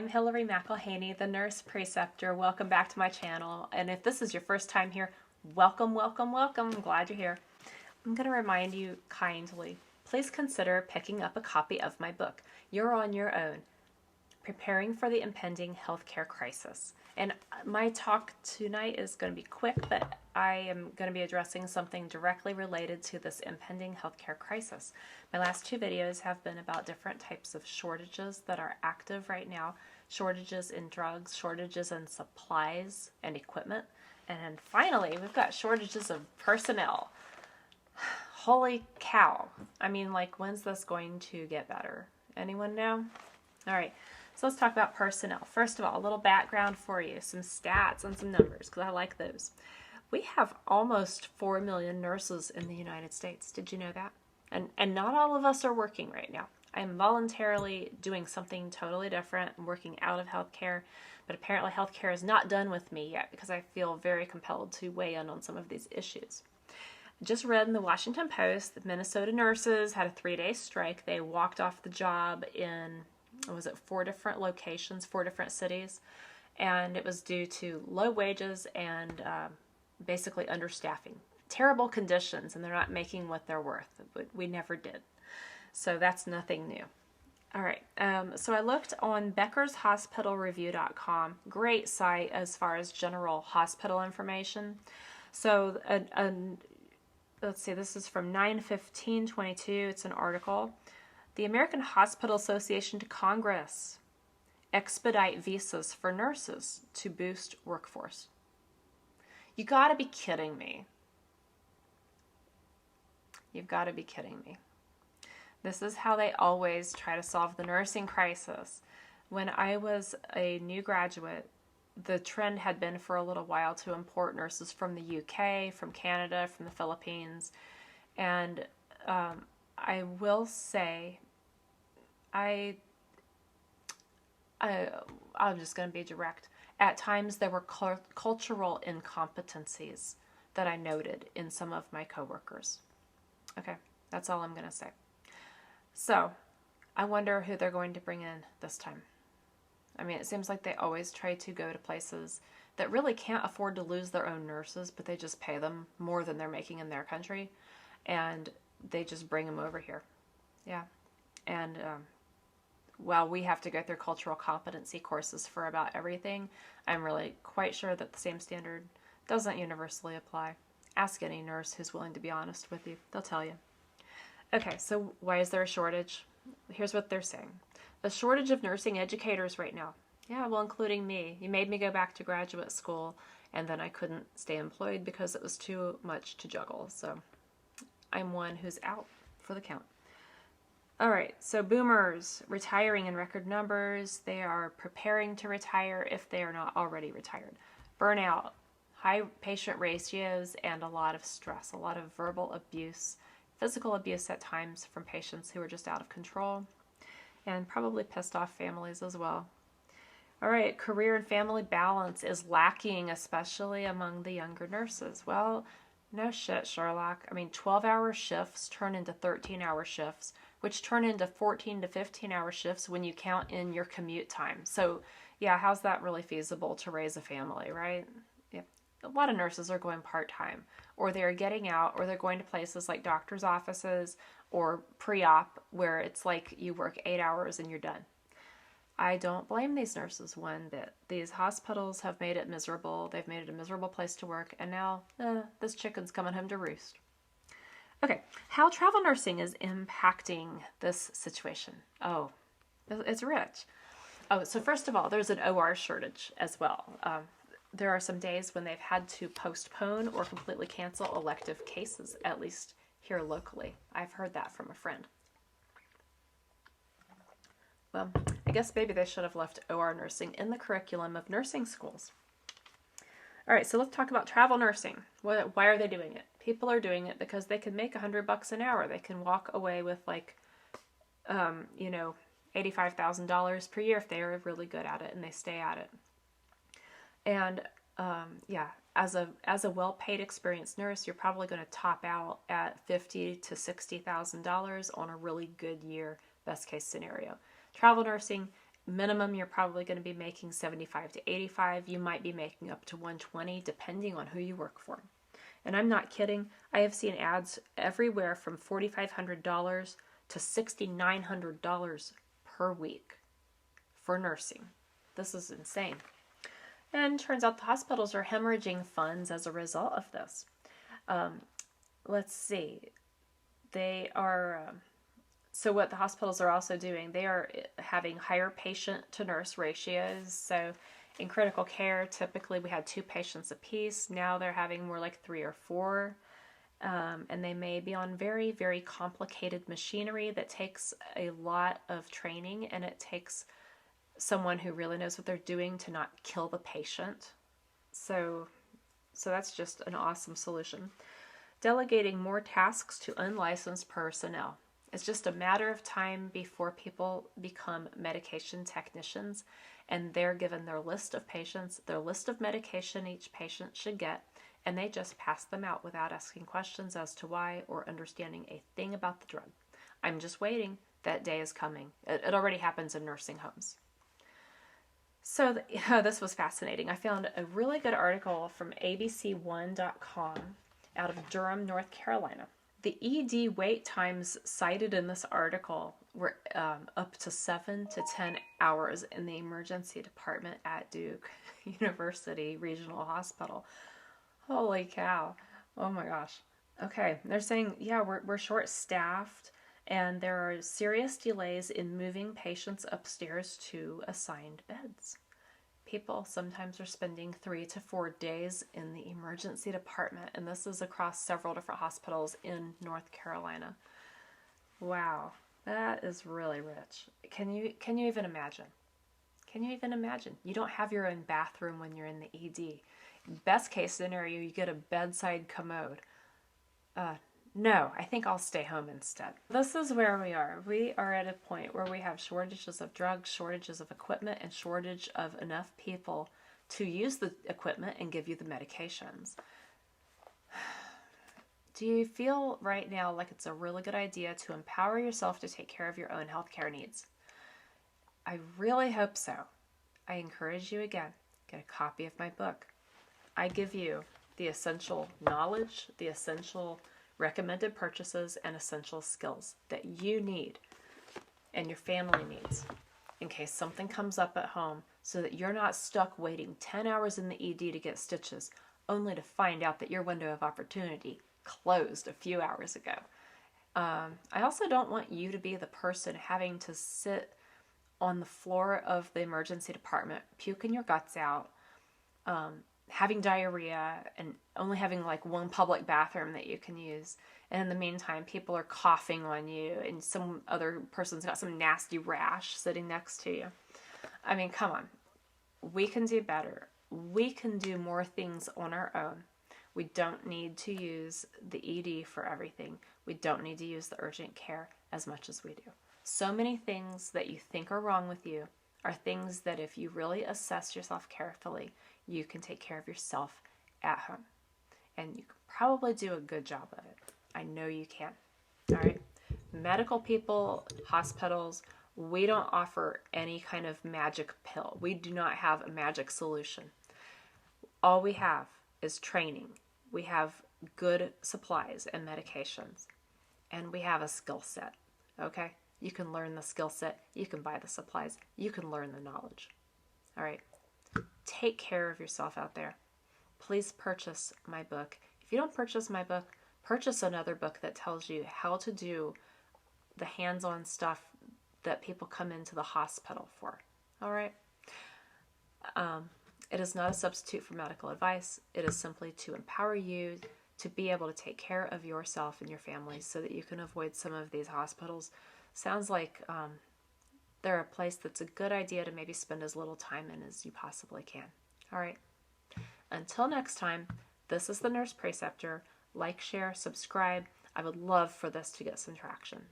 I'm Hillary McElhaney, the nurse preceptor. Welcome back to my channel. And if this is your first time here, welcome, welcome, welcome. I'm glad you're here. I'm going to remind you kindly, please consider picking up a copy of my book, You're on Your Own, Preparing for the Impending Healthcare Crisis. And my talk tonight is going to be quick, but I am going to be addressing something directly related to this impending healthcare crisis. My last two videos have been about different types of shortages that are active right now, shortages in drugs, shortages in supplies and equipment, and finally, we've got shortages of personnel. Holy cow. I mean, like, when's this going to get better? Anyone know? All right. So let's talk about personnel. First of all, a little background for you, some stats and some numbers, because I like those. We have almost 4 million nurses in the United States. Did you know that? And not all of us are working right now. I am voluntarily doing something totally different and working out of healthcare, but apparently healthcare is not done with me yet because I feel very compelled to weigh in on some of these issues. Just read in the Washington Post that Minnesota nurses had a 3-day strike. They walked off the job in 4 different locations, 4 different cities, and it was due to low wages and basically understaffing. Terrible conditions, and they're not making what they're worth. We never did. So that's nothing new. All right, so I looked on beckershospitalreview.com. Great site as far as general hospital information. So let's see, this is from 9/15/22. It's an article. The American Hospital Association to Congress expedite visas for nurses to boost workforce. You gotta be kidding me. You've gotta be kidding me. This is how they always try to solve the nursing crisis. When I was a new graduate, the trend had been for a little while to import nurses from the UK, from Canada, from the Philippines. And I will say, I'm just going to be direct. At times there were cultural incompetencies that I noted in some of my coworkers. Okay, that's all I'm going to say. So, I wonder who they're going to bring in this time. I mean, it seems like they always try to go to places that really can't afford to lose their own nurses, but they just pay them more than they're making in their country, and they just bring them over here. Yeah. And while we have to go through cultural competency courses for about everything, I'm really quite sure that the same standard doesn't universally apply. Ask any nurse who's willing to be honest with you. They'll tell you. Okay, so why is there a shortage? Here's what they're saying. A shortage of nursing educators right now. Yeah, well, including me. You made me go back to graduate school, and then I couldn't stay employed because it was too much to juggle. So I'm one who's out for the count. All right, so boomers retiring in record numbers. They are preparing to retire if they are not already retired. Burnout, high patient ratios, and a lot of stress, a lot of verbal abuse, physical abuse at times from patients who are just out of control, and probably pissed off families as well. All right, career and family balance is lacking, especially among the younger nurses. Well, no shit, Sherlock. I mean, 12-hour shifts turn into 13-hour shifts, which turn into 14 to 15-hour shifts when you count in your commute time. So, yeah, how's that really feasible to raise a family, right? Yeah. A lot of nurses are going part-time, or they're getting out, or they're going to places like doctor's offices or pre-op where it's like you work 8 hours and you're done. I don't blame these nurses one bit. These hospitals have made it miserable. They've made it a miserable place to work, and now this chicken's coming home to roost. Okay, how travel nursing is impacting this situation. Oh, it's rich. Oh, so first of all, there's an OR shortage as well. There are some days when they've had to postpone or completely cancel elective cases, at least here locally. I've heard that from a friend. Well, I guess maybe they should have left OR nursing in the curriculum of nursing schools. All right, so let's talk about travel nursing. Why are they doing it? People are doing it because they can make $100 an hour. They can walk away with $85,000 per year if they are really good at it and they stay at it. And as a well-paid, experienced nurse, you're probably going to top out at $50,000 to $60,000 on a really good year, best case scenario. Travel nursing, minimum, you're probably going to be making 75 to 85. You might be making up to 120 depending on who you work for. And I'm not kidding. I have seen ads everywhere from $4,500 to $6,900 per week for nursing. This is insane. And turns out the hospitals are hemorrhaging funds as a result of this. Let's see. They are... So what the hospitals are also doing, they are having higher patient to nurse ratios. So in critical care, typically we had 2 patients apiece. Now they're having more like 3 or 4. And they may be on very, very complicated machinery that takes a lot of training, and it takes someone who really knows what they're doing to not kill the patient. So that's just an awesome solution. Delegating more tasks to unlicensed personnel. It's just a matter of time before people become medication technicians, and they're given their list of patients, their list of medication each patient should get, and they just pass them out without asking questions as to why or understanding a thing about the drug. I'm just waiting. That day is coming. It already happens in nursing homes. So this was fascinating. I found a really good article from abc1.com out of Durham, North Carolina. The ED wait times cited in this article were up to 7 to 10 hours in the emergency department at Duke University Regional Hospital. Holy cow. Oh my gosh. Okay, they're saying, yeah, we're short-staffed, and there are serious delays in moving patients upstairs to assigned beds. People sometimes are spending 3 to 4 days in the emergency department, and this is across several different hospitals in North Carolina. Wow, that is really rich. Can you even imagine? Can you even imagine? You don't have your own bathroom when you're in the ED. Best case scenario, you get a bedside commode. No, I think I'll stay home instead. This is where we are. We are at a point where we have shortages of drugs, shortages of equipment, and shortage of enough people to use the equipment and give you the medications. Do you feel right now like it's a really good idea to empower yourself to take care of your own healthcare needs? I really hope so. I encourage you again, get a copy of my book. I give you the essential knowledge, the essential recommended purchases, and essential skills that you need and your family needs in case something comes up at home, so that you're not stuck waiting 10 hours in the ED to get stitches only to find out that your window of opportunity closed a few hours ago. I also don't want you to be the person having to sit on the floor of the emergency department, puking your guts out, having diarrhea, and only having like one public bathroom that you can use. And in the meantime, people are coughing on you, and some other person's got some nasty rash sitting next to you. I mean, come on. We can do better. We can do more things on our own. We don't need to use the ED for everything. We don't need to use the urgent care as much as we do. So many things that you think are wrong with you are things that if you really assess yourself carefully, you can take care of yourself at home. And you can probably do a good job of it. I know you can. All right? Medical people, hospitals, we don't offer any kind of magic pill. We do not have a magic solution. All we have is training. We have good supplies and medications. And we have a skill set. Okay? You can learn the skill set. You can buy the supplies. You can learn the knowledge. All right? Take care of yourself out there. Please purchase my book. If you don't purchase my book, purchase another book that tells you how to do the hands-on stuff that people come into the hospital for. All right? It is not a substitute for medical advice. It is simply to empower you to be able to take care of yourself and your family so that you can avoid some of these hospitals. Sounds like they're a place that's a good idea to maybe spend as little time in as you possibly can. All right. Until next time, this is the Nurse Preceptor. Like, share, subscribe. I would love for this to get some traction.